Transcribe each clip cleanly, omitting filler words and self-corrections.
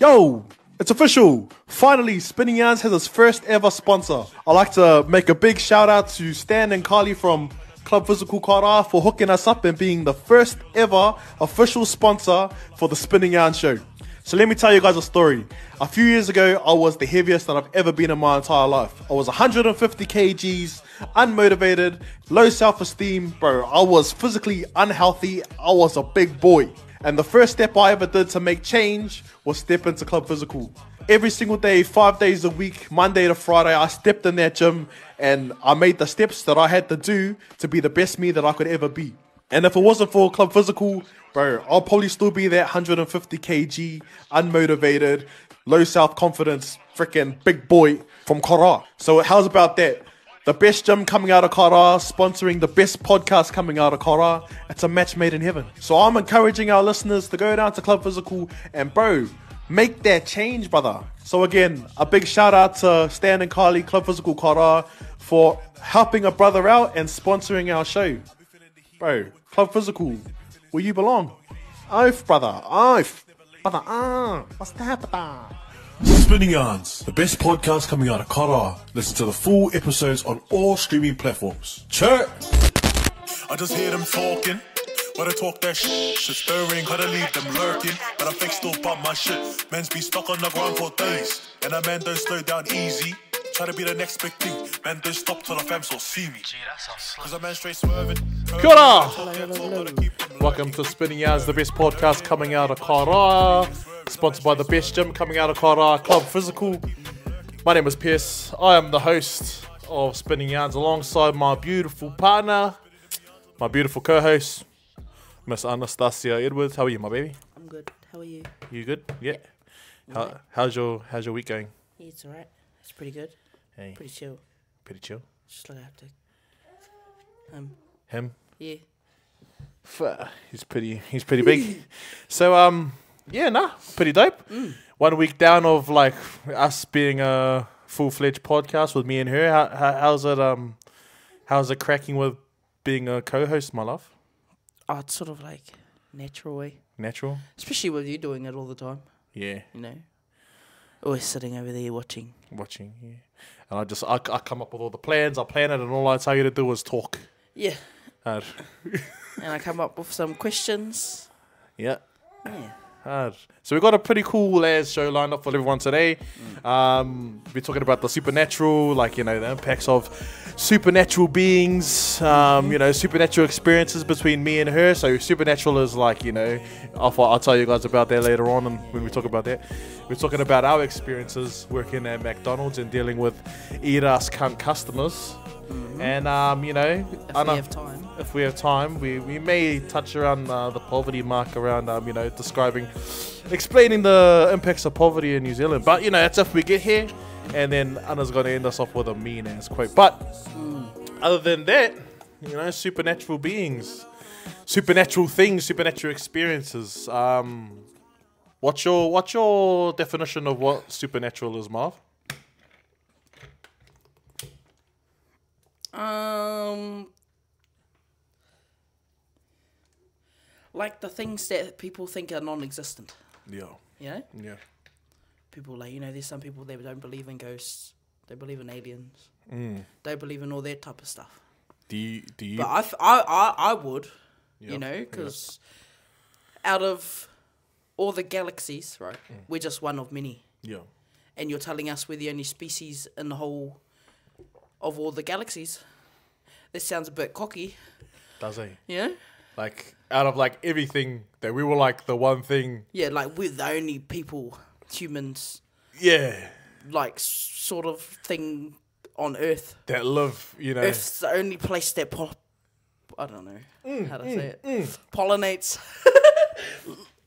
Yo, it's official. Finally, Spinning Yarns has its first ever sponsor. I'd like to make a big shout out to Stan and Carly from Club Physical Kara for hooking us up and being the first ever official sponsor for the Spinning Yarns show. So let me tell you guys a story. A few years ago, I was the heaviest that I've ever been in my entire life. I was 150 kgs, unmotivated, low self-esteem. Bro, I was physically unhealthy. I was a big boy. And the first step I ever did to make change was step into Club Physical. Every single day, 5 days a week, Monday to Friday, I stepped in that gym and I made the steps that I had to do to be the best me that I could ever be. And if it wasn't for Club Physical, bro, I'll probably still be that 150 kg, unmotivated, low self-confidence, freaking big boy from Kara. So how's about that? The best gym coming out of Kara, sponsoring the best podcast coming out of Kara. It's a match made in heaven. So I'm encouraging our listeners to go down to Club Physical and, bro, make that change, brother. So again, a big shout out to Stan and Carly, Club Physical Kara, for helping a brother out and sponsoring our show. Bro, Club Physical, where you belong. Oaf, brother, oaf. Brother, what's that, brother? Spinning Yarns, the best podcast coming out of Kara. Listen to the full episodes on all streaming platforms. Chirp! I just hear them talking, but I talk that shit stirring, gotta leave them lurking, but I think still bump my shit. Men's be stuck on the ground for days, and a man don't slow down easy. Try to be the next big thing, man don't stop till the fam so see me. Cause a man straight swerving. Kia ora. Welcome to Spinning Yarns, the best podcast coming out of Kara. Sponsored by the best gym coming out of Kara, Club Physical. My name is Pierce. I am the host of Spinning Yarns alongside my beautiful partner, my beautiful co-host, Miss Anastasia Edwards. How are you, my baby? I'm good. How are you? You good? Yeah. Right. How's your week going? Yeah, it's alright. It's pretty good. Hey. Pretty chill. Pretty chill. Just like I have to. Him? Yeah. He's pretty big. So pretty dope. 1 week down of like us being a full-fledged podcast with me and her. How's it cracking with being a co-host, my love? Oh, it's sort of like natural way. Natural? Especially with you doing it all the time. Yeah. You know? Always sitting over there watching. Yeah. And I come up with all the plans, I plan it, and all I tell you to do is talk. Yeah. Hard. And I come up with some questions. Yeah. Yeah. Hard. So we've got a pretty cool ass show lined up for everyone today. We're talking about the supernatural, like, you know, the impacts of supernatural beings, supernatural experiences between me and her. So supernatural is like, you know, I'll tell you guys about that later on, and when we talk about that. We're talking about our experiences working at McDonalds and dealing with eat-ass cunt customers. And, if we have time, we may touch around the poverty mark around, explaining the impacts of poverty in New Zealand. But, that's if we get here, and then Anna's going to end us off with a mean-ass quote. But, other than that, supernatural beings, supernatural things, supernatural experiences. What's your definition of what supernatural is, Marv? Like the things that people think are non-existent. Yeah. You know? Yeah. People there's some people that don't believe in ghosts. They believe in aliens. They believe in all that type of stuff. Do you? But I would, because out of all the galaxies, right, we're just one of many. Yeah. And you're telling us we're the only species in the whole of all the galaxies. This sounds a bit cocky. Does he? Yeah. Like, out of, like, everything, that we were, like, the one thing... Yeah, like, we're the only people, humans... Yeah. Like, sort of thing on Earth. That live, Earth's the only place that... I don't know how to say it. Pollinates.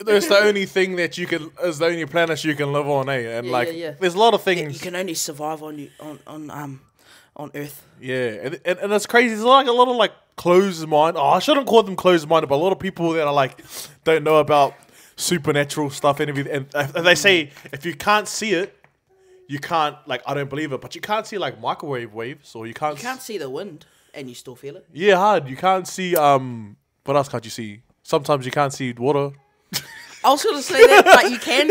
It's the only thing that you can... It's the only planet you can live on, eh? And, there's a lot of things... You can only survive on Earth. Yeah, and it's crazy. There's like a lot of like closed mind. Oh, I shouldn't call them closed minded, but a lot of people that are like don't know about supernatural stuff and everything. And they say if you can't see it, you can't I don't believe it. But you can't see like microwave waves, or you can't see the wind, and you still feel it. Yeah, hard. You can't see what else can't you see? Sometimes you can't see water. I was gonna say that, but you can.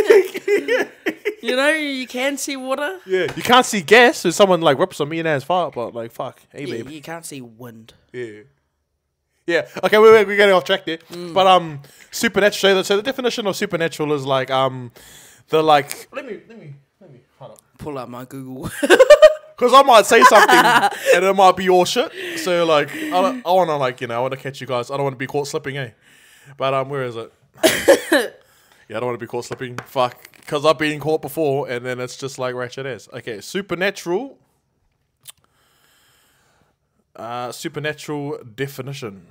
you can see water. Yeah, you can't see gas. So someone like rips a millionaire's fart, but like fuck, hey Yeah, babe. you can't see wind. Yeah. Yeah. Okay, we're getting off track there. But supernatural. So the definition of supernatural is like the like. Let me hold up. Pull out my Google. Because I might say something and it might be all shit. So like I want to like I want to catch you guys. I don't want to be caught slipping, eh? But where is it? Yeah, I don't want to be caught slipping. Fuck. Because I've been caught before and then it's just like ratchet ass. Okay, supernatural. Supernatural definition.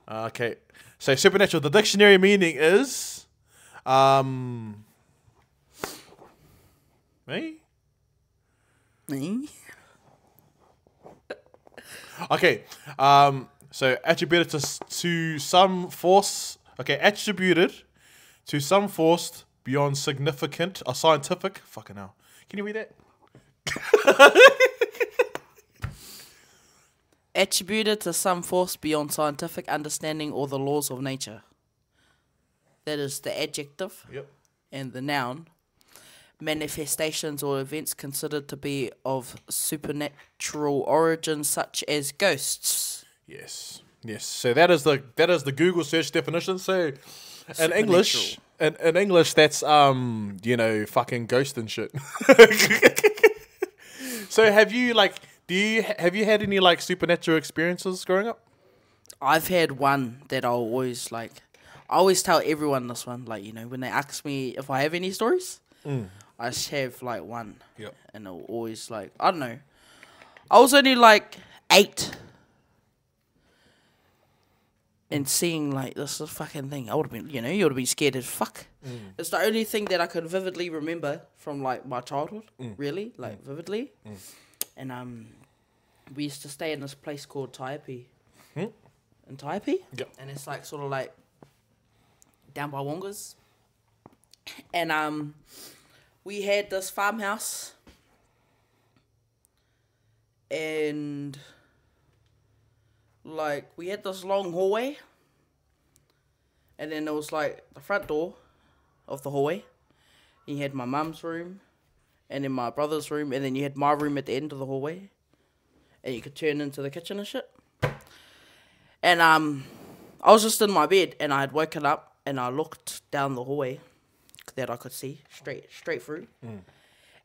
Okay. So supernatural, the dictionary meaning is me? Okay. So attributed to some force. Okay, attributed to some force beyond significant or scientific. Fucking hell. Can you read that? Attributed to some force beyond scientific understanding or the laws of nature. That is the adjective. Yep. And the noun. Manifestations or events considered to be of supernatural origin, such as ghosts. Yes. So that is the Google search definition. So in English, that's fucking ghost and shit. So have you had any like supernatural experiences growing up? I've had one that I always tell everyone this one. Like, when they ask me if I have any stories, I just have like one. Yep. And I'll always like, I don't know. I was only like 8. And seeing like this fucking thing, I would have been, you would have been scared as fuck. It's the only thing that I could vividly remember from like my childhood, really, like vividly. And we used to stay in this place called Taipi. In Taipi? Yep. And it's like sort of like down by Wongas. And we had this farmhouse. And like we had this long hallway. And then there was like the front door of the hallway. And you had my mum's room. And then my brother's room. And then you had my room at the end of the hallway. And you could turn into the kitchen and shit. And I was just in my bed and I had woken up and I looked down the hallway that I could see straight through.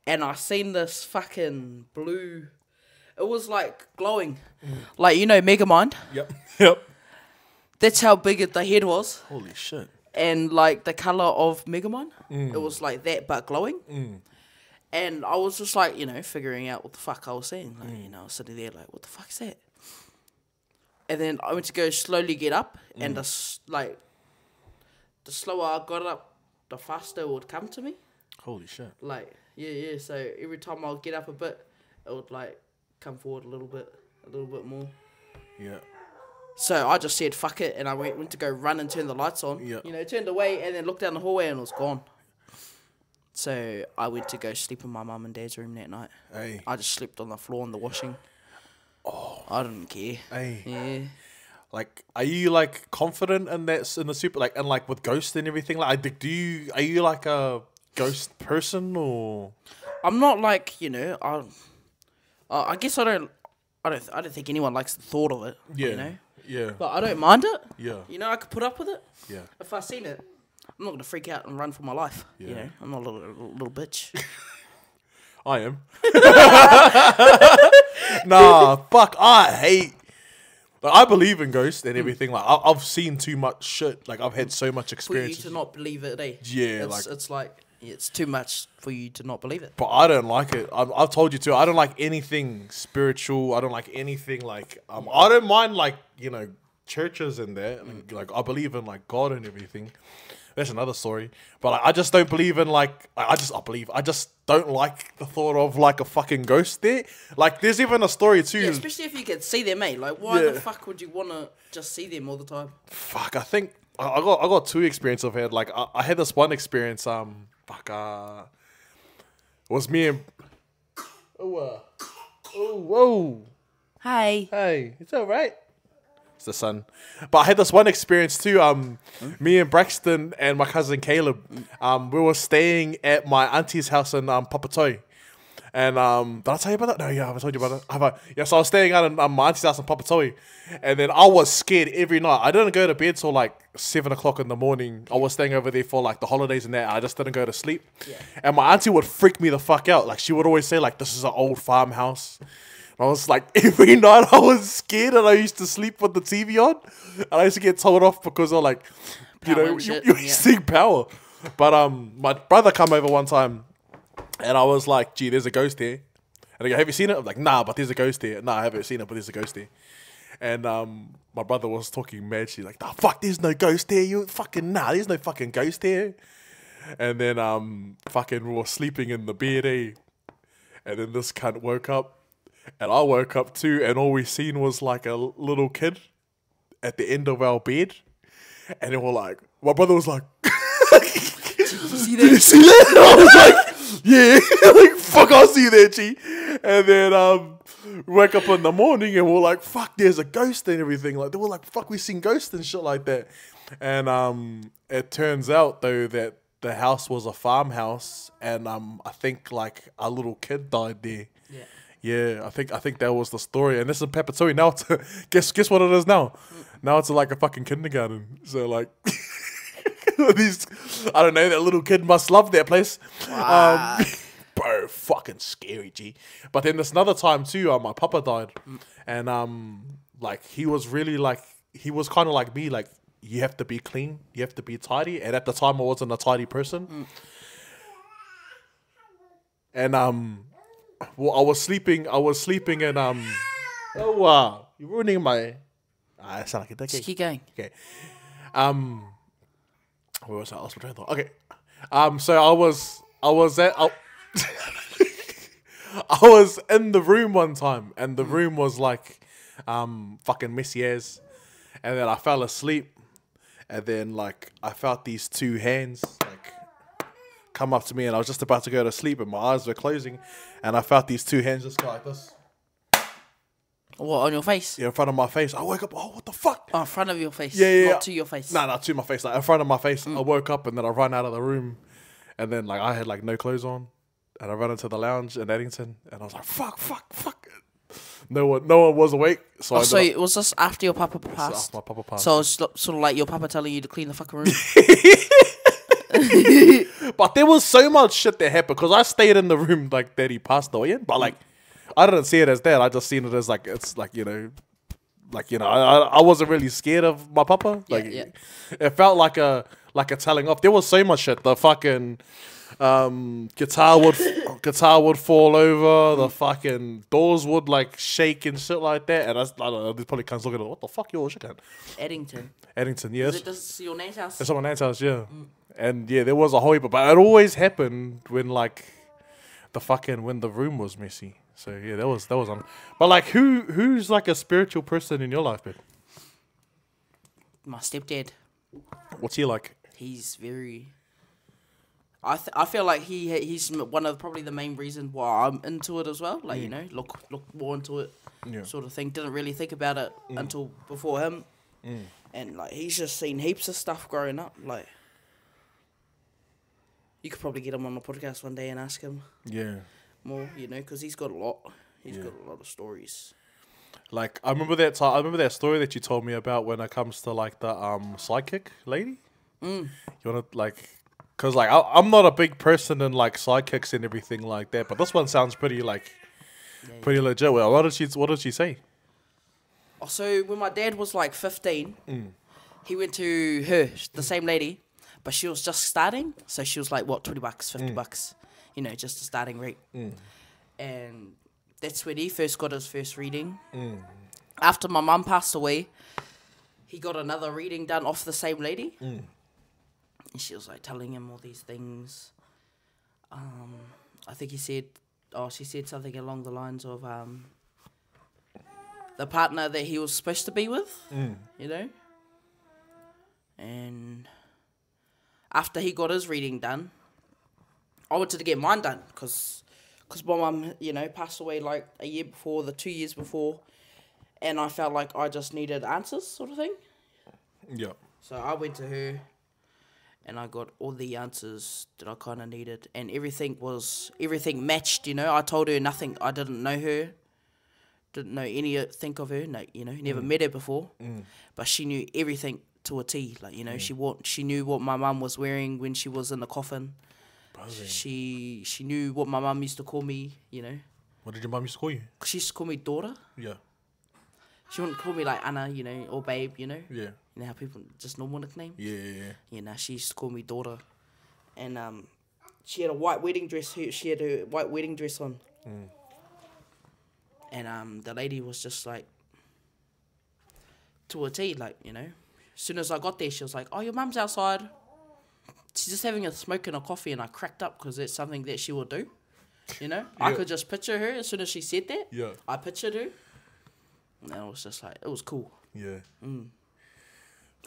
And I seen this fucking blue. It was like glowing. Like, Megamind. Yep. That's how big the head was. Holy shit. And like the colour of Megamind. It was like that but glowing. And I was just like, figuring out what the fuck I was seeing. Like, I was sitting there like, what the fuck's that? And then I went to go slowly get up, and the slower I got up, the faster it would come to me. Holy shit. Like, yeah. So every time I would get up a bit, it would like come forward a little bit more. Yeah. So I just said fuck it, and I went to go run and turn the lights on. Yeah. Turned away and then looked down the hallway and it was gone. So I went to go sleep in my mum and dad's room that night. Hey. I just slept on the floor in the washing. Oh, I didn't care. Hey. Yeah. Like, are you like confident in that in the super like and like with ghosts and everything? Like, are you like a ghost person or? I'm not like I guess I don't think anyone likes the thought of it. Yeah. Yeah. But I don't mind it. Yeah. I could put up with it. Yeah. If I seen it, I'm not gonna freak out and run for my life. Yeah. I'm not a little bitch. I am. Nah, fuck. I hate. Like, I believe in ghosts and everything. Like, I've seen too much shit. Like, I've had so much For experience. you to not believe it, eh? Yeah, it's like it's too much for you to not believe it. But I don't like it. I've told you too. I don't like anything spiritual. I don't like anything like. I don't mind like churches and that. Like I believe in like God and everything. That's another story. But like, I just don't believe in like. I just don't like the thought of like a fucking ghost there. Like there's even a story too. Yeah, especially if you could see them, mate. Like why the fuck would you want to just see them all the time? Fuck, I think I got two experiences I've had. Like I had this one experience. It was me and. Oh whoa. Hey. Hey, it's all right. It's the sun. But I had this one experience too. Me and Braxton and my cousin Caleb, we were staying at my auntie's house in Papatoi. And did I tell you about that? No, yeah, I haven't told you about it. Yeah, so I was staying out in my auntie's house in Papatoi, and then I was scared every night. I didn't go to bed till like 7 o'clock in the morning. I was staying over there for like the holidays and that. I just didn't go to sleep. Yeah. And my auntie would freak me the fuck out. Like she would always say like, "This is an old farmhouse." And I was like, every night I was scared, and I used to sleep with the TV on, and I used to get told off because of like, you're seeing power. But my brother come over one time. And I was like, gee, there's a ghost here. And I go, have you seen it? I'm like, nah, but there's a ghost here. Nah, I haven't seen it, but there's a ghost here. And my brother was talking mad. She's like, nah, fuck, there's no ghost here. You fucking, nah, there's no fucking ghost here. And then fucking we were sleeping in the bed, eh? And then this cunt woke up. And I woke up too. And all we seen was like a little kid at the end of our bed. And then we're like, my brother was like, Did you see that? And I was like, yeah, like fuck, I see that, G. And then wake up in the morning and we're like, fuck, there's a ghost and everything. Like they were like, fuck, we seen ghosts and shit like that. And it turns out though that the house was a farmhouse, and I think like a little kid died there. Yeah. Yeah, I think that was the story. And this is Papatoi. Now it's guess what it is now? Now it's like a fucking kindergarten. So like these, I don't know, that little kid must love that place. Wow. Bro, fucking scary, G. But then this another time too, my papa died. And like he was really like, he was kind of like me, like you have to be clean, you have to be tidy. And at the time I wasn't a tidy person. And well, I was sleeping in oh wow, you're ruining my I sound like a dickhead. Just keep going. Okay. Where was I? I lost my train of thought. Okay. So I was in the room one time, and the room was like fucking messy as, and then I fell asleep, and then like I felt these two hands like come up to me, and I was just about to go to sleep, and my eyes were closing, and I felt these two hands just go like this. What, on your face? Yeah, in front of my face. I woke up, oh, what the fuck? Oh, in front of your face? Yeah. Not to your face? No, not to my face. Like, in front of my face. I woke up, and then I ran out of the room. And then, like, I had, like, no clothes on. And I ran into the lounge in Eddington. And I was like, fuck. No one was awake. So was this after your papa passed? After my papa passed. So it's sort of like your papa telling you to clean the fucking room? But there was so much shit that happened. Because I stayed in the room, like, that he passed away in. But, like, I didn't see it as that. I just seen it as like it's like I wasn't really scared of my papa. Like it felt like a telling off. There was so much shit. The fucking guitar would fall over. The fucking doors would like shake and shit like that. And I don't know. They probably can't look at it. What the fuck, you all shit? Eddington, yes. Is it just your nan's house? It's my nan's house, yeah. And yeah, there was a whole heap, but it always happened when like when the room was messy. So yeah, that was on. But like, who's like a spiritual person in your life, man? My stepdad. What's he like? He's very. I feel like he's one of probably the main reasons why I'm into it as well. Like look more into it, sort of thing. Didn't really think about it until before him, and like he's just seen heaps of stuff growing up. Like you could probably get him on the podcast one day and ask him. Yeah. More, because he's got a lot. He's got a lot of stories. Like I remember that time. I remember that story that you told me about when it comes to like the psychic lady. You wanna like, cause like I'm not a big person in like psychics and everything like that, but this one sounds pretty like pretty legit. Well, what did she say? Oh, so when my dad was like 15, he went to her, the same lady, but she was just starting. So she was like, what, $20, $50. Just a starting rate. And that's when he first got his first reading. After my mum passed away, he got another reading done off the same lady. And she was like telling him all these things. I think she said something along the lines of the partner that he was supposed to be with, And after he got his reading done, I wanted to get mine done because my mum, passed away like a year before, 2 years before, And I felt like I just needed answers, sort of thing. Yeah. So I went to her, and I got all the answers that I kind of needed, and everything matched. I told her nothing. I didn't know her, didn't know anything of her. No, never met her before, but she knew everything to a T. Like she knew what my mum was wearing when she was in the coffin. Buzzing. She knew what my mum used to call me. What did your mum used to call you? She used to call me daughter. Yeah. She wouldn't call me like Anna, or babe, Yeah. You know how people just normal nicknames? Yeah. She used to call me daughter. And she had a white wedding dress. She had a white wedding dress on. And the lady was just like, to a T, like, As soon as I got there, she was like, oh, your mum's outside. She's just having a smoke and a coffee, and I cracked up because it's something that she would do. I could just picture her as soon as she said that. Yeah. I pictured her. And it was just like, it was cool. Yeah.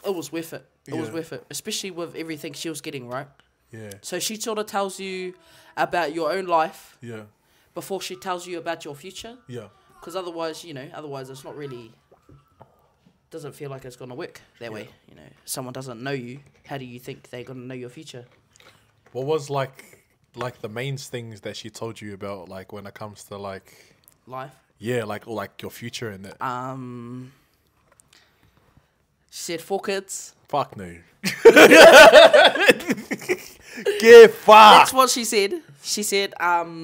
It was worth it. It was worth it. Especially with everything she was getting, right? Yeah. So she sort of tells you about your own life. Yeah. Before she tells you about your future. Yeah. Because otherwise, it's not really, doesn't feel like it's going to work that way. Someone doesn't know you. How do you think they're going to know your future? What was like the main things that she told you about, like when it comes to like Life? Yeah, like your future and that. She said 4 kids. Fuck no. Get fucked. That's what she said. She said, I'll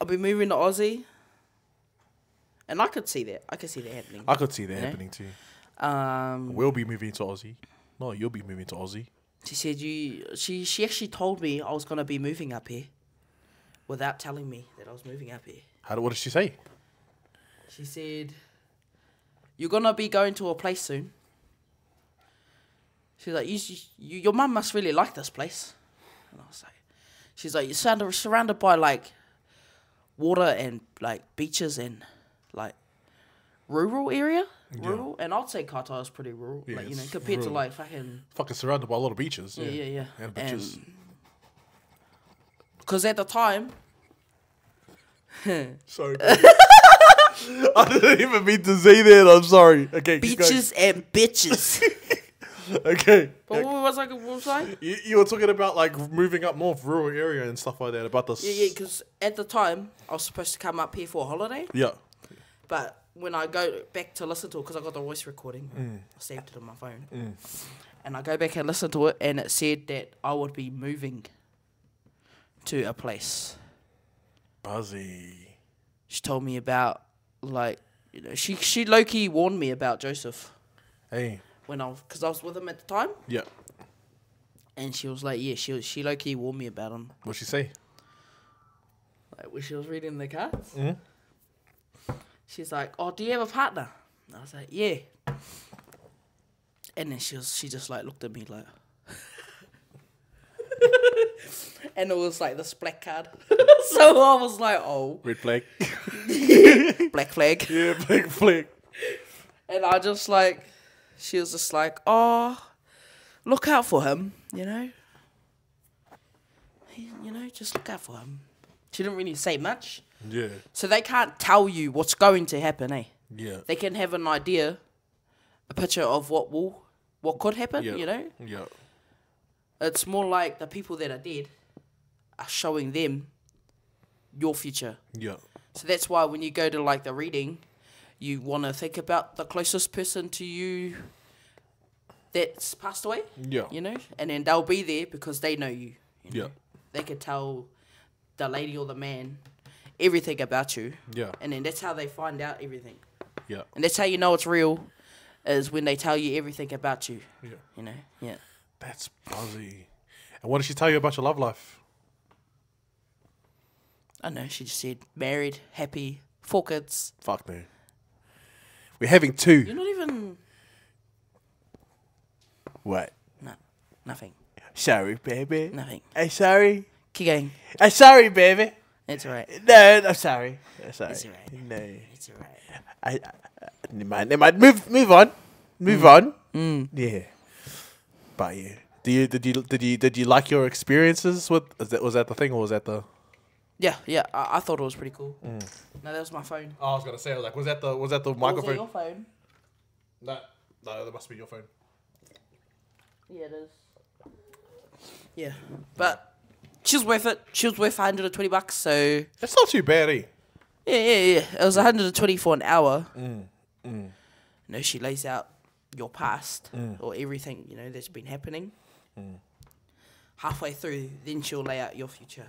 be moving to Aussie. And I could see that. I could see that happening. I could see that happening too. Um, We'll be moving to Aussie. No, you'll be moving to Aussie. She said she actually told me I was going to be moving up here without telling me that I was moving up here. What did she say? She said, you're going to be going to a place soon. She's like, your mum must really like this place. And I was like, she's like, you're surrounded by like water and like beaches and like rural area. Rural, and I'd say Qatar is pretty rural, Yeah, like, compared to rural. like fucking surrounded by a lot of beaches. Yeah. And beaches. Because at the time, Sorry. I didn't even mean to say that. I'm sorry. Okay. keep going. beaches and bitches. Okay. But what was I? You were talking about like moving up north, rural area and stuff like that. About the. Yeah, because at the time I was supposed to come up here for a holiday, Yeah. but when I go back to listen to it, because I got the voice recording, I saved it on my phone, and I go back and listen to it, and it said that I would be moving to a place. Buzzy. She told me about, like, she low-key warned me about Joseph Hey. because I was with him at the time, Yeah. and she was like, yeah, she low-key warned me about him. What'd she say? Like, when she was reading the cards, she's like, oh, do you have a partner? And I was like, yeah. And then she just like looked at me like, and it was like this black card. So I was like, oh, Red flag. black flag. Yeah, black flag. And I just like, she was just like, oh, look out for him, just look out for him. She didn't really say much. Yeah. So they can't tell you what's going to happen, eh? Yeah. They can have an idea, a picture of what could happen, Yeah. It's more like the people that are dead are showing them your future. Yeah. So that's why when you go to like the reading, you want to think about the closest person to you that's passed away. Yeah. And then they'll be there because they know you. Yeah. They could tell the lady or the man everything about you. Yeah. And then that's how they find out everything. Yeah. And that's how you know it's real, is when they tell you everything about you. Yeah. Yeah. That's buzzy. And what did she tell you about your love life? I know, she just said married, happy, 4 kids. Fuck no. We're having 2. You're not even... What? No, nothing. Sorry, baby. Nothing. I'm sorry. Keep going. I'm sorry, baby. It's alright. No, I'm sorry. I'm sorry. It's alright. No. It's alright. Never mind. Move on. Move on. Yeah. But yeah. Did you like your experiences with? Was that the thing, or was that the? Yeah. I thought it was pretty cool. No, that was my phone. Oh, I was gonna say, was that the Was that microphone? your phone? No, that must be your phone. Yeah, it is. Yeah, but she was worth it. She was worth $120, so... That's not too bad, eh? Yeah. It was 120 for an hour. No, she lays out your past or everything, you know, that's been happening. Halfway through, then she'll lay out your future.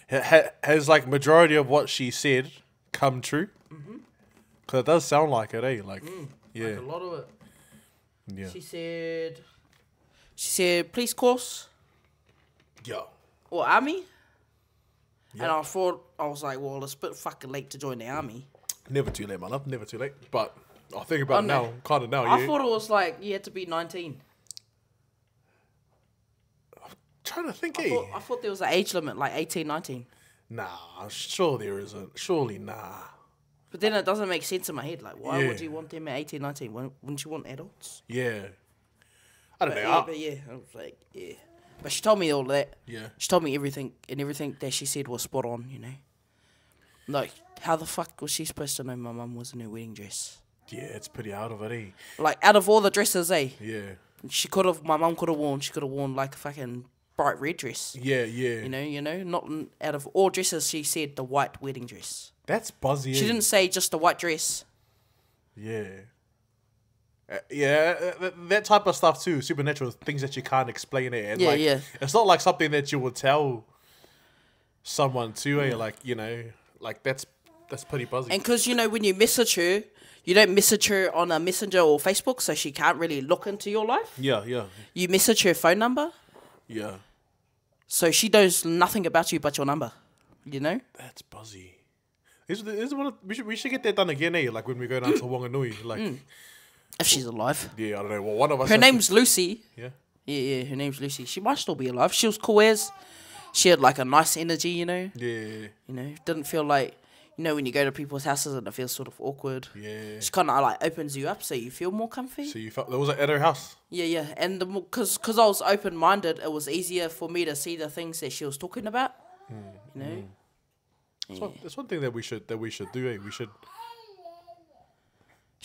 Has, like, majority of what she said come true? Because it does sound like it, eh? Like, yeah. Like a lot of it. Yeah. She said, police course Yeah. or army. And I was like, well, it's a bit fucking late to join the army. Never too late, my love. Never too late. But I think about it no. now, kind of now, I yeah. thought it was like you had to be 19. Trying to think, I thought there was an age limit, like 18, 19. Nah, sure there isn't. Surely, nah. But then it doesn't make sense in my head. Like, why Yeah. would you want them at 18, 19? Wouldn't you want adults? Yeah. I don't know. I was like, yeah. But she told me all that. Yeah. She told me everything, and everything that she said was spot on, you know. Like, how the fuck was she supposed to know my mum was in her wedding dress? Yeah, it's pretty out of it, eh? Like, out of all the dresses, Yeah. my mum could have worn like a fucking bright red dress. Yeah, yeah. You know, not out of all dresses, she said the white wedding dress. That's buzzy, She eh? didn't say just the white dress. Yeah. That type of stuff too, supernatural, things that you can't explain it. And Yeah, like, yeah. It's not like something that you would tell someone too, eh? Like, you know, like that's pretty buzzy. And because, you know, when you message her, you don't message her on a messenger or Facebook, so she can't really look into your life. Yeah. You message her phone number, Yeah. so she knows nothing about you but your number, you know? That's buzzy. We should get that done again, eh? Like when we go down to Wanganui. Like, If she's alive. yeah, I don't know. Well, one of us. Her name's Lucy. Yeah. Yeah, her name's Lucy. She might still be alive. She was cool as. She had like a nice energy, you know? Yeah. You know, didn't feel like, you know, when you go to people's houses and it feels sort of awkward. Yeah. She kind of like opens you up so you feel more comfy. So you felt there was at her house. Yeah. And because I was open-minded, it was easier for me to see the things that she was talking about. You know? That's one thing that we should do, eh? We should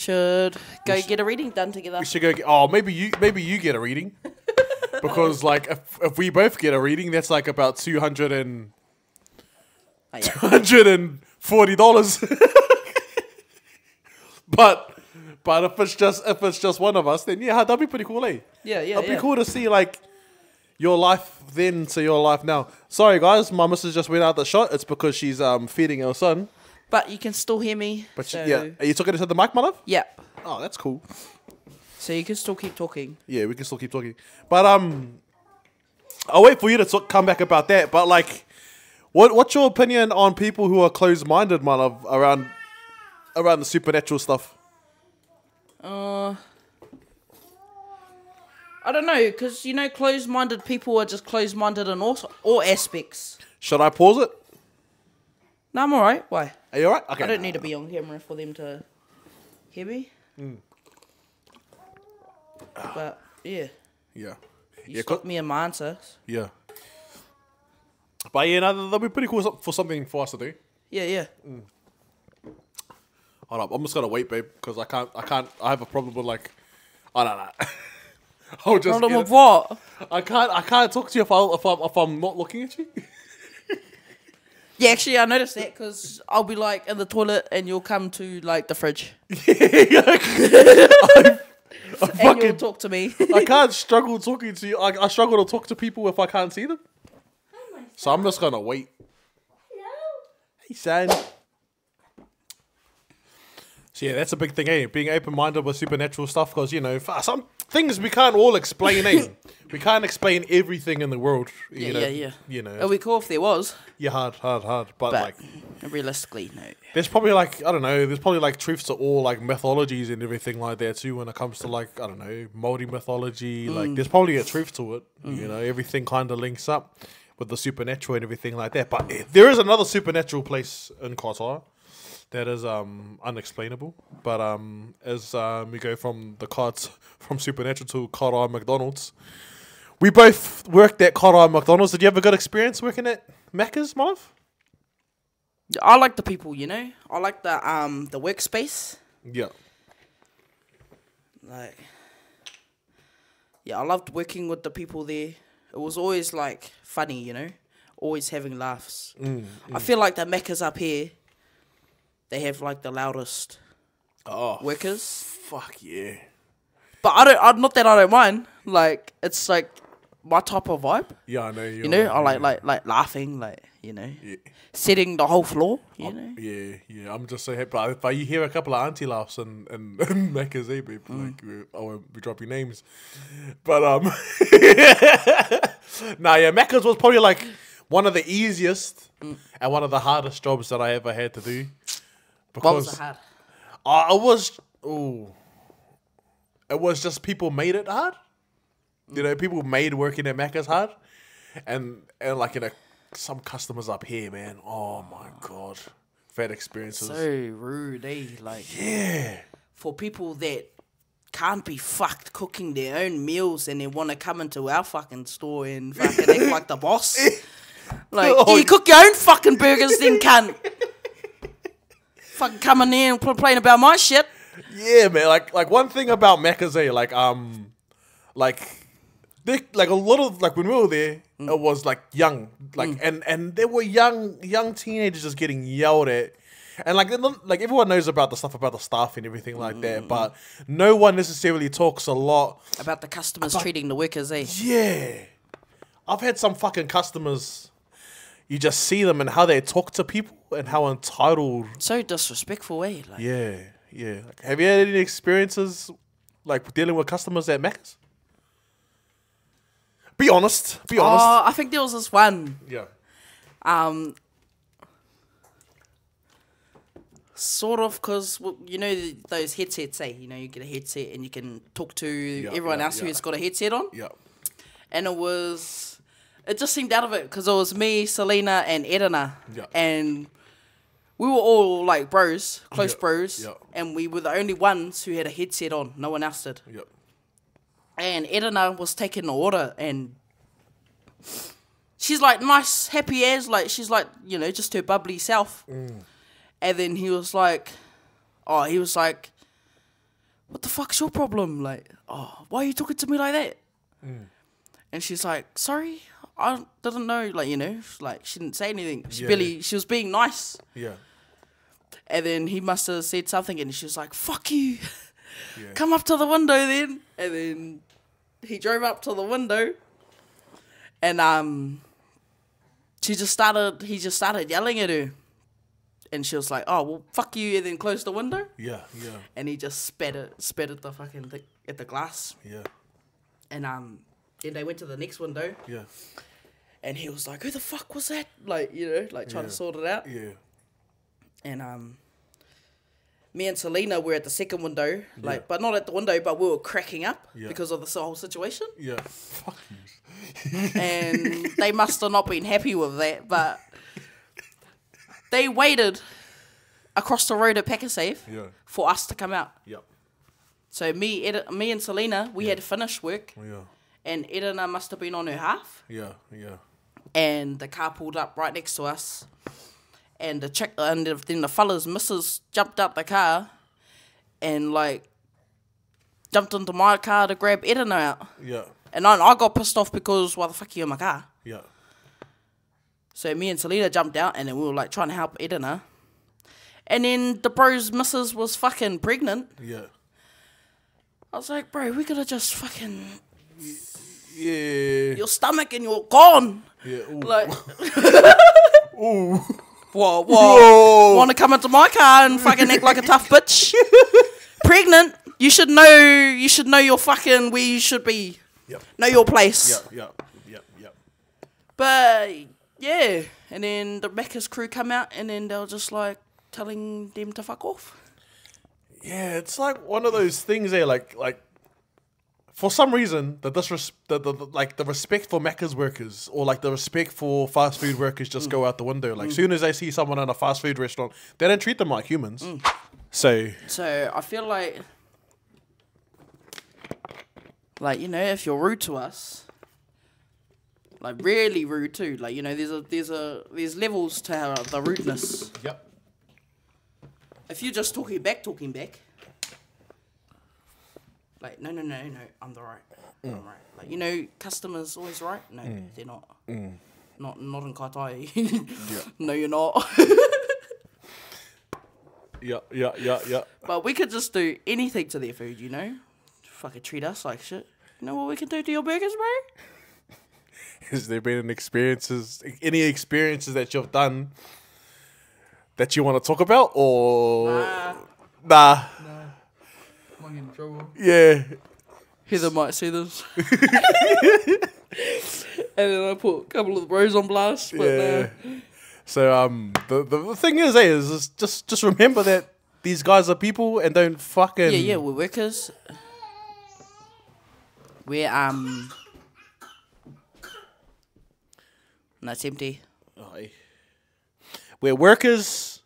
go get a reading done together. We should go. Maybe you get a reading, because like if we both get a reading, that's like about $240. But if it's just one of us, then yeah, that'd be pretty cool, eh? Yeah. It'd be cool to see like your life then to your life now. Sorry guys, my missus just went out the shot. It's because she's feeding her son. But you can still hear me. But so yeah, are you talking to the mic, my love? Yeah. Oh, that's cool. So you can still keep talking. Yeah, we can still keep talking. But I'll wait for you to come back about that. But like, what's your opinion on people who are closed-minded, my love, around the supernatural stuff? I don't know, because, you know, closed-minded people are just closed-minded in all aspects. Should I pause it? No, I'm alright. Why? Are you alright? Okay. I don't need to be on camera for them to hear me. But, yeah. Yeah. You stopped me in my answers. Yeah. But yeah, no, that'll be pretty cool for something for us to do. Yeah. Hold up, I'm just gonna wait, babe, because I can't. I have a problem with like, I don't know. I'll just Problem with what? I can't talk to you if I'm not looking at you. Yeah, actually, I noticed that because I'll be like in the toilet and you'll come to like the fridge and you'll talk to me. I can't struggle talking to you. I struggle to talk to people if I can't see them. So I'm just gonna wait. Hello. Hey, son. So yeah, that's a big thing, eh? Being open-minded with supernatural stuff, because, you know, some things we can't all explain, eh? We can't explain everything in the world. Yeah. You know. It'd be cool if there was. Yeah, hard. But like, realistically, no. there's probably like, I don't know, there's probably like truths to all like mythologies and everything like that too when it comes to like, I don't know, Māori mythology. Like, there's probably a truth to it. You know, everything kind of links up with the supernatural and everything like that. But there is another supernatural place in Qatar that is unexplainable. But as we go from the cards from Supernatural to Qatar McDonald's, we both worked at Qatar McDonald's. Did you have a good experience working at Macca's, my love? I like the people, you know. I like the workspace. Yeah. Like, yeah, I loved working with the people there. It was always like funny, you know, always having laughs. I feel like the Macca's up here, they have like the loudest workers. Fuck yeah. But not that I don't mind. Like, it's like my type of vibe. Yeah, I know. You know, I like laughing, like, you know, setting the whole floor, you know. Yeah. I'm just so happy. But you hear a couple of auntie laughs and Macca's, babe. Like, I won't be dropping names. But, Macca's was probably like one of the easiest and one of the hardest jobs that I ever had to do. What was it hard? It was just people made it hard. You know, people made working at Macca's hard. And like, you know, some customers up here, man, oh my God. Bad experiences. So rude, eh? Like, yeah. For people that can't be fucked cooking their own meals and they want to come into our fucking store and fucking act like the boss. Like, you cook your own fucking burgers then, cunt. Fucking come in there and complain about my shit. Yeah, man. Like one thing about Macca's, like a lot of, like, when we were there, it was like young, like and there were young teenagers just getting yelled at, and like everyone knows about the stuff about the staff and everything like that, but no one necessarily talks a lot about the customers treating the workers, eh? Yeah, I've had some fucking customers. You just see them and how they talk to people and how entitled. So disrespectful, eh? Like, yeah. Like, have you had any experiences like dealing with customers at Macca's? Be honest. I think there was this one. Yeah. Sort of, because, well, you know, those headsets, you know, you get a headset and you can talk to everyone else who's got a headset on. Yeah. And it just seemed out of it, because it was me, Selena, and Edina. Yeah. And we were all, like, bros, close bros. Yeah. And we were the only ones who had a headset on. No one else did. Yeah. And Edina was taking the order, and she's like nice, happy as, like, she's like, you know, just her bubbly self. And then he was like, what the fuck's your problem? Like, why are you talking to me like that? And she's like, sorry, I didn't know, like, you know, like, she didn't say anything. She was being nice. Yeah. And then he must have said something, and she was like, fuck you. Come up to the window then. And then he drove up to the window, and he just started yelling at her. And she was like, oh, well, fuck you, and then closed the window. Yeah. And he just spat at the fucking at the glass. Yeah. And then they went to the next window. Yeah. And he was like, who the fuck was that? Like, you know, like, trying to sort it out. Yeah. And me and Selena were at the second window, like, but not at the window, but we were cracking up because of this whole situation. Yeah. Fuck you. And they must have not been happy with that, but they waited across the road at PackerSafe for us to come out. Yep. So me and Selena, we had finished work. Yeah. And Edina must have been on her half. Yeah. And the car pulled up right next to us. And then the fella's missus jumped out the car and, like, jumped into my car to grab Edina out. Yeah. And I got pissed off because, why the fuck are you in my car? Yeah. So me and Selena jumped out, and then we were, like, trying to help Edina. And then the bro's missus was fucking pregnant. Yeah. I was like, bro, we could have just fucking... Yeah. Your stomach and you're gone. Yeah. Ooh. Like... Ooh. Whoa. Want to come into my car and fucking act like a tough bitch? Pregnant? You should know your fucking where you should be. Yep. Know your place. Yep. But yeah, and then the Macca's crew come out, and then they were just like telling them to fuck off. Yeah, it's like one of those things there, like for some reason, the respect for Macca's workers or like the respect for fast food workers just go out the window. Like, soon as they see someone in a fast food restaurant, they don't treat them like humans. So I feel like, you know, if you're rude to us, Like really rude too. Like, you know, there's levels to the rudeness. Yep. If you're just talking back. Like, no, I'm the right. I'm right. Like, you know, customers always right? No, they're not. Not in Katai. No, you're not. Yeah. But we could just do anything to their food, you know? Fucking treat us like shit. You know what we can do to your burgers, bro? Has there been any experiences that you've done that you want to talk about, or nah? I'm getting in trouble. Yeah. Heather might see this. And then I put a couple of the bros on blast. But Yeah. So the thing is just remember that these guys are people and don't fucking yeah, we're workers. We're no, it's empty. We're workers.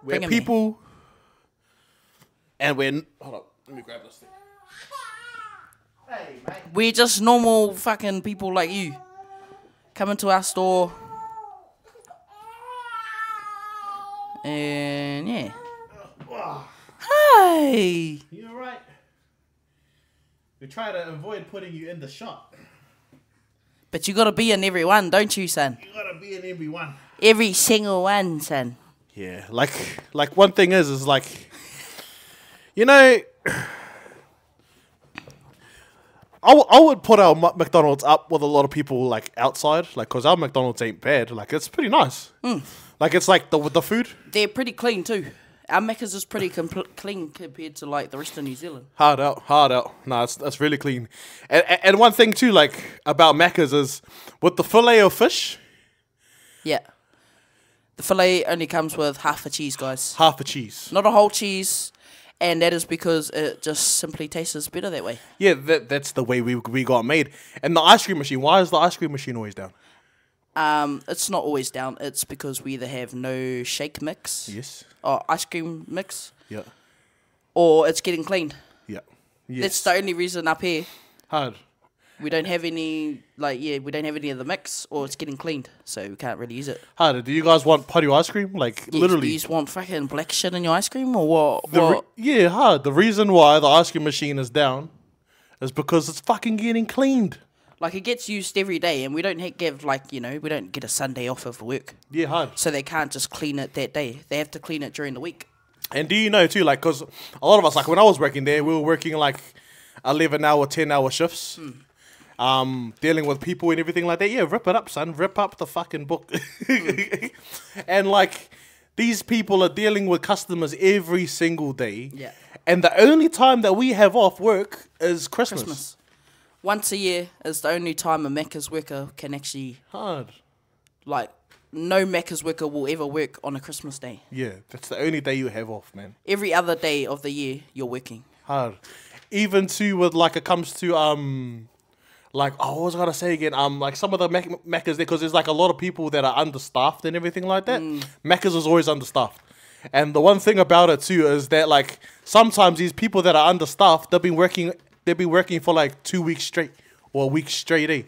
We're Bring 'em here. people. And we're hold on, let me grab this thing. Hey, mate. We're just normal fucking people like you. Come into our store. And yeah. Hey. You alright? We try to avoid putting you in the shop. But you gotta be in every one, don't you, son? You gotta be in every one. Every single one, son. Yeah, like one thing is like, you know, I would put our McDonald's up with a lot of people like outside, like, cause our McDonald's ain't bad. Like, it's pretty nice. Like, it's like the food. They're pretty clean too. Our Macca's is pretty clean compared to like the rest of New Zealand. Hard out. No, that's really clean. And one thing too, like about Macca's is with the fillet of fish, Yeah. The fillet only comes with half a cheese, guys. half a cheese. Not a whole cheese. And that is because it just simply tastes better that way. Yeah, that's the way we got made. And the ice cream machine. Why is the ice cream machine always down? It's not always down. It's because we either have no shake mix. Yes. Or ice cream mix. Yeah. Or it's getting cleaned. Yeah. Yes. That's the only reason up here. Hard. We don't have any, we don't have any of the mix, or it's getting cleaned, so we can't really use it. Hard. Do you guys want patio ice cream? Like, Yeah, literally. Do you just want fucking black shit in your ice cream, or what? Yeah, hard. The reason why the ice cream machine is down is because it's fucking getting cleaned. Like, it gets used every day, and we don't give, we don't get a Sunday off of work. Yeah, hard. So they can't just clean it that day. They have to clean it during the week. And do you know, too, like, because a lot of us, like, when I was working there, we were working, like, 11-hour, 10-hour shifts. Dealing with people and everything like that. Yeah, rip it up, son. Rip up the fucking book. And, like, these people are dealing with customers every single day. Yeah. And the only time that we have off work is Christmas. Once a year is the only time a Macca's worker can actually, Hard. like, no Macca's worker will ever work on a Christmas day. Yeah, that's the only day you have off, man. Every other day of the year, you're working. Hard. Even too with, like, it comes to, like, what was I gonna say again? Like, some of the Macca's there, because there's, like, a lot of people that are understaffed and everything like that. Macca's is always understaffed. And the one thing about it, too, is that, like, sometimes these people that are understaffed, they've been working for, like, 2 weeks straight, or a week straight, eh?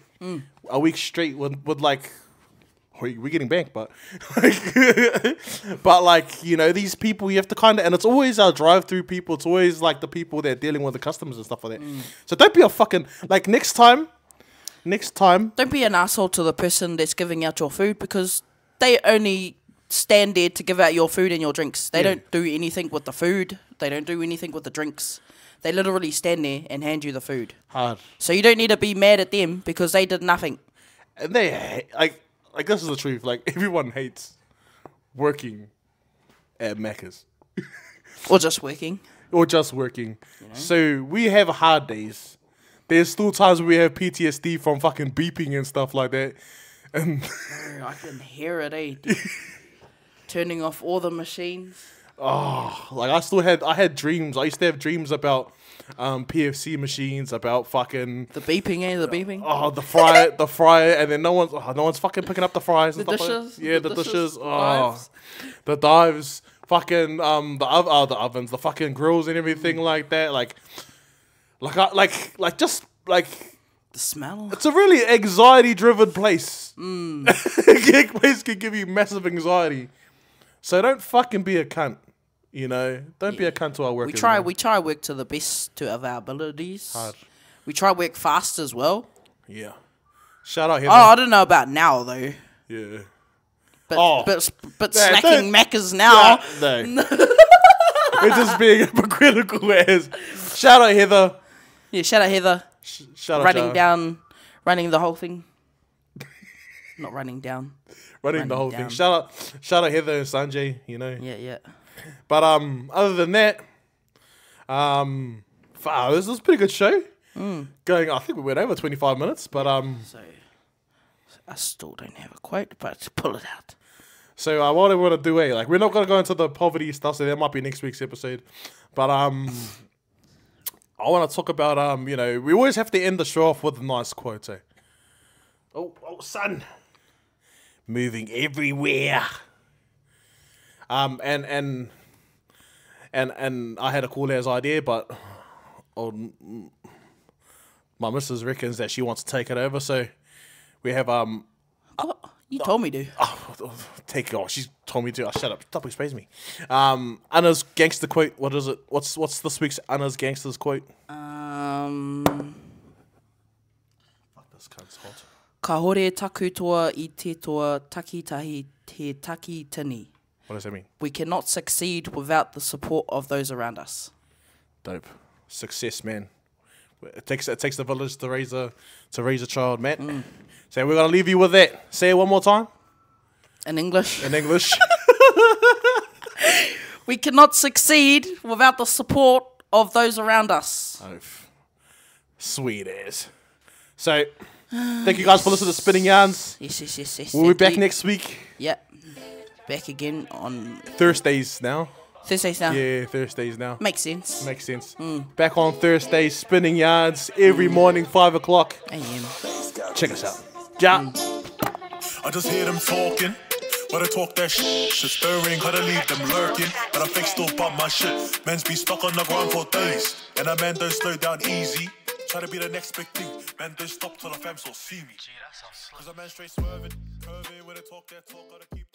A week straight with like, we're getting banked, but, like, you know, these people, you have to kind of, and it's always our drive-through people, it's always, like, the people that are dealing with the customers and stuff like that. So don't be a fucking, like, next time, Don't be an asshole to the person that's giving out your food, because they only stand there to give out your food and your drinks. They don't do anything with the food. They don't do anything with the drinks. They literally stand there and hand you the food. hard. So you don't need to be mad at them because they did nothing. And they, like, this is the truth, like, everyone hates working at Macca's. Or just working. Or just working. You know? So we have hard days. There's still times where we have PTSD from fucking beeping and stuff like that. And I can hear it, eh? Dude. Turning off all the machines. like, I had dreams. I used to have dreams about PFC machines, about fucking The beeping, eh? The beeping. oh the fryer, and then no one's fucking picking up the fries and The stuff dishes. like that. Yeah, The the dishes, dishes. the Oh, dives. the dives, fucking the ovens, the fucking grills and everything like that. Like just like The smell. It's a really anxiety-driven place. Gig place can give you massive anxiety. So don't fucking be a cunt. You know, don't be a cunt to our workers. We try work to the best of our abilities. Hard. We try work fast as well. Yeah. Shout out here. Oh, I don't know about now though. Yeah. But snacking Maccas now. No. We're just being hypocritical as. Shout out Heather. Yeah, shout out Heather. Shout out Running the whole thing. Not running down. Running the whole thing. Shout out Heather and Sanjay, you know. Yeah. But other than that, this was a pretty good show. Going, I think we went over 25 minutes, but So I still don't have a quote, but pull it out. So what I want to do, like we're not gonna go into the poverty stuff, so that might be next week's episode. But I want to talk about you know, we always have to end the show off with a nice quote. Eh? Oh, son, moving everywhere. And I had a cool ass idea, but my missus reckons that she wants to take it over, so we have What? You told me to. Take it off. She's told me to. Oh, shut up. Stop exposing me. Anna's gangster quote. What is it? What's this week's Anna's gangsters quote? Fuck, this cunt's hot. Ka hore taku toa I te toa takitahi te taki tini. What does that mean? We cannot succeed without the support of those around us. Dope. Success, man. It takes the village to raise a child, man. So we're gonna leave you with that. Say it one more time. In English. In English. We cannot succeed without the support of those around us. Oh, sweet ass. So, thank you guys for listening to Spinning Yarns. Yes. We'll be back next week. Yep. Back again on Thursdays now. Thursdays now. Yeah, Thursdays now. Makes sense. Makes sense. Back on Thursdays, Spinning Yarns every morning, 5 o'clock. AM. Check us out. Ja. I just hear them talking. When I talk that shit stirring, how to leave them lurking. But I fake still bump my shit. Men's be stuck on the ground for days. And a man don't slow down easy. Try to be the next big thing. Man don't stop till the fam so see me. Cause a man straight swerving, curving. When I talk that talk, gotta keep